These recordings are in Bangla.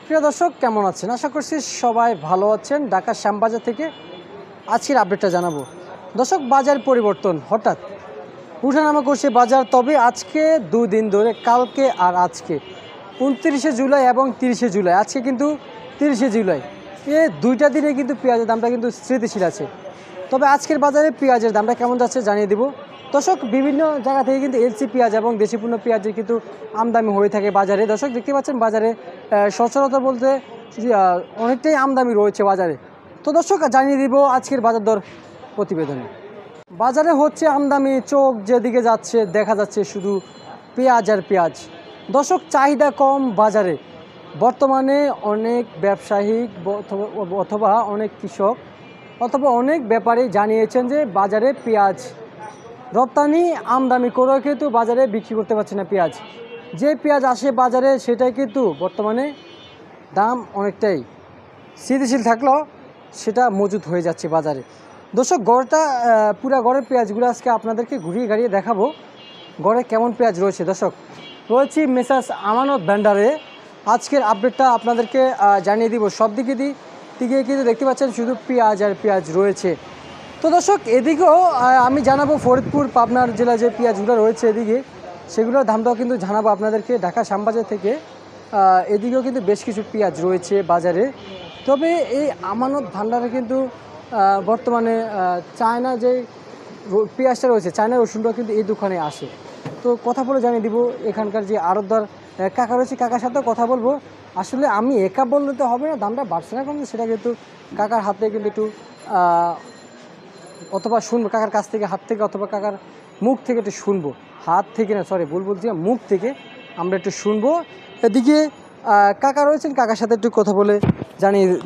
প্রিয় দর্শক কেমন আছেন? আশা করছি সবাই ভালো আছেন। ঢাকা শ্যামবাজার থেকে আজকের আপডেটটা জানাবো। দর্শক, বাজার পরিবর্তন হঠাৎ উঠানামা করছে বাজার, তবে আজকে 2 দিন ধরে, কালকে আর আজকে 29শে জুলাই এবং 30শে জুলাই, আজকে কিন্তু 30শে জুলাই, এই দুইটা দিনে কিন্তু পেঁয়াজের দামটা কিন্তু স্থিতিশীল আছে। তবে আজকের বাজারে পেঁয়াজের দামটা কেমন যাচ্ছে জানিয়ে দিব। দর্শক, বিভিন্ন জায়গা থেকে কিন্তু এলসি পেঁয়াজ এবং দেশিপূর্ণ পেঁয়াজের কিন্তু আমদানি হয়ে থাকে বাজারে। দর্শক দেখতে পাচ্ছেন বাজারে সচরাচর বলতে অনেকটাই আমদানি রয়েছে বাজারে। তো দর্শক জানিয়ে দিব আজকের বাজার দর প্রতিবেদনে। বাজারে হচ্ছে আমদানি, চোখ যেদিকে যাচ্ছে দেখা যাচ্ছে শুধু পেঁয়াজ আর পেঁয়াজ। দর্শক, চাহিদা কম বাজারে। বর্তমানে অনেক ব্যবসায়ী অথবা অনেক কৃষক অথবা অনেক ব্যাপারী জানিয়েছেন যে বাজারে পেঁয়াজ রপ্তানি আমদানি করেও কিন্তু বাজারে বিক্রি করতে পারছে না পেঁয়াজ। যে পেঁয়াজ আসে বাজারে সেটাই কিন্তু বর্তমানে দাম অনেকটাই স্থিতিশীল থাকলেও সেটা মজুত হয়ে যাচ্ছে বাজারে। দর্শক, পুরা গড়ের পেঁয়াজগুলো আজকে আপনাদেরকে ঘুরিয়ে গাড়িয়ে দেখাবো গড়ে কেমন পেঁয়াজ রয়েছে। দর্শক, রয়েছি মেসার্স আমানত ভান্ডারে। আজকের আপডেটটা আপনাদেরকে জানিয়ে দিব। সব দিকে কিন্তু দেখতে পাচ্ছেন শুধু পেঁয়াজ আর পেঁয়াজ রয়েছে। তো দর্শক, এদিকেও আমি জানাবো ফরিদপুর পাবনার জেলা যে পেঁয়াজগুলো রয়েছে এদিকে, সেগুলোর দামটাও কিন্তু জানাবো আপনাদেরকে ঢাকা শ্যামবাজার থেকে। এদিকেও কিন্তু বেশ কিছু পেঁয়াজ রয়েছে বাজারে। তবে এই আমানত ভান্ডারে কিন্তু বর্তমানে চায়না যে পেঁয়াজটা রয়েছে, চায়না রসুনটাও কিন্তু এই দোকানে আসে। তো কথা বলে জানিয়ে দিব এখানকার যে আড়তদার কাকা রয়েছে, কাকার সাথেও কথা বলবো। আসলে আমি একা বললে তো হবে না, দামটা বাড়ছে না কমছে সেটা কিন্তু কাকার হাতে কিন্তু একটু অথবা শুনবো কাকার কাছ থেকে, হাত থেকে অথবা কাকার মুখ থেকে একটু শুনবো। হাত থেকে না, সরি ভুল বলছি, মুখ থেকে আমরা একটু শুনবো। এদিকে কাকা রয়েছেন, কাকার সাথে একটু কথা বলে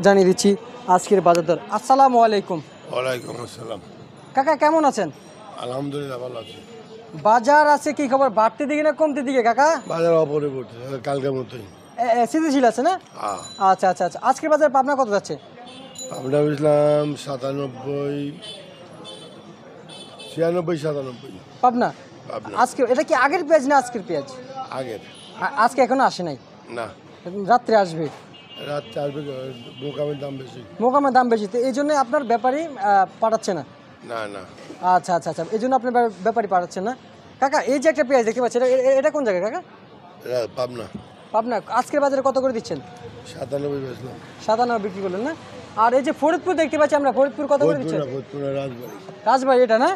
জানিয়ে দিচ্ছি আজকের বাজার দর। আসসালামু আলাইকুম। ওয়ালাইকুম আসসালাম। কাকা কেমন আছেন? আলহামদুলিল্লাহ ভালো আছি। বাজার আছে কি খবর, বাড়তি দিকে না কমতি দিকে কাকা? বাজার অপরিবর্তিত কালকের মতোই স্থিতিশীল আছে না? আচ্ছা আচ্ছা আচ্ছা। আজকের বাজার পাবনা কত যাচ্ছে? আমরা বুঝলাম 97, 96, 97 পাবনা পাবনা। আজকে এটা কি আগের পেঁয়াজ না আজকের পেঁয়াজ? আগের। আজকে এখনো আসে নাই? না, রাত্রে আসবে। রাত্রে আসবে। মোকামের দাম বেশি। মোকামের দাম বেশি, তো এই জন্য আপনার ব্যাপারী পাঠাচ্ছে না? না না, আচ্ছা আচ্ছা আচ্ছা, এই জন্য আপনার ব্যাপারী পাঠাচ্ছে না। কাকা, এই যে একটা পেঁয়াজ দেখতে পাচ্ছি, এটা কোন জায়গায় কাকা? পাবনা। পাবনা। আজকের বাজারে কত করে দিচ্ছেন? 97 বেচলাম। 97 বিক্রি করলেন না? আর এই যে ফরিদপুর দেখতে পাচ্ছি আমরা, ফরিদপুর কত করে দিচ্ছেন? ফরিদপুর রাজবাড়ি। রাজবাড়ি এটা না?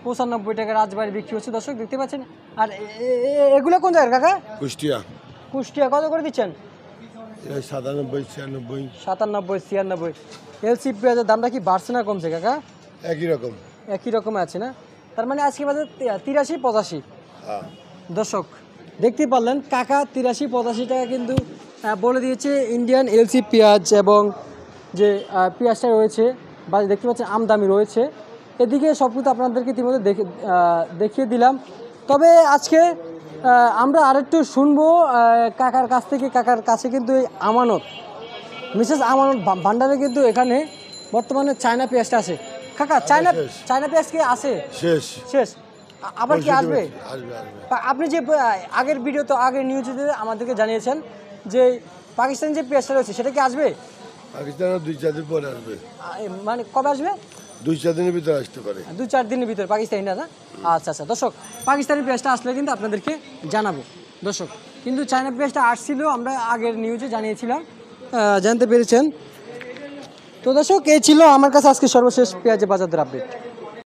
95 টাকা রাজবাড়ি বিক্রি হচ্ছে। দর্শক দেখতে পাচ্ছেন। আর এগুলো কোন জায়গায় কাকা? কুষ্টিয়া। কুষ্টিয়া কত করে দিচ্ছেন? 97, 96। 97, 96। এলসি পেঁয়াজের দামটা কি বাড়ছে না কমছে কাকা? একই রকম। একই রকম আছে না? তার মানে আজকে বাজার 83, 85। দর্শক দেখতেই পারলেন, কাকা 83, 85 টাকা কিন্তু বলে দিয়েছে ইন্ডিয়ান এলসি পেঁয়াজ। এবং যে পেঁয়াজটা রয়েছে বাজারে দেখতে পাচ্ছেন আমদানি রয়েছে। এদিকে সব কিছু আপনাদেরকে ইতিমধ্যে দেখিয়ে দিলাম। তবে আজকে আমরা আরেকটু শুনবো কাকার কাছ থেকে। কাকার কাছে কিন্তু এই আমানত, মিসেস আমানত ভান্ডারে কিন্তু এখানে বর্তমানে চায়না পেঁয়াজটা আছে। কাকা, চায়না পেঁয়াজ কি আছে? শেষ। আবার কি আসবে? আপনি যে আগের ভিডিওতে, আগের নিউজে আমাদেরকে জানিয়েছেন যে পাকিস্তান যে পেঁয়াজটা রয়েছে সেটা কি আসবে? পাকিস্তানের 2-4 দিন পরে আসবে। মানে কবে আসবে? 2-4 দিনের ভিতরে আসতে পারে। 2-4 দিনের ভিতরে পাকিস্তানিটা না? আচ্ছা আচ্ছা। দর্শক, পাকিস্তানি পেঁয়াজটা আসলে কিন্তু আপনাদেরকে জানাবো। দর্শক, কিন্তু চায়না পেঁয়াজটা আসছিল, আমরা আগের নিউজে জানিয়েছিলাম, জানতে পেরেছেন। তো দর্শক, এই ছিল আমার কাছে আজকে সর্বশেষ পেঁয়াজের বাজার দর আপডেট।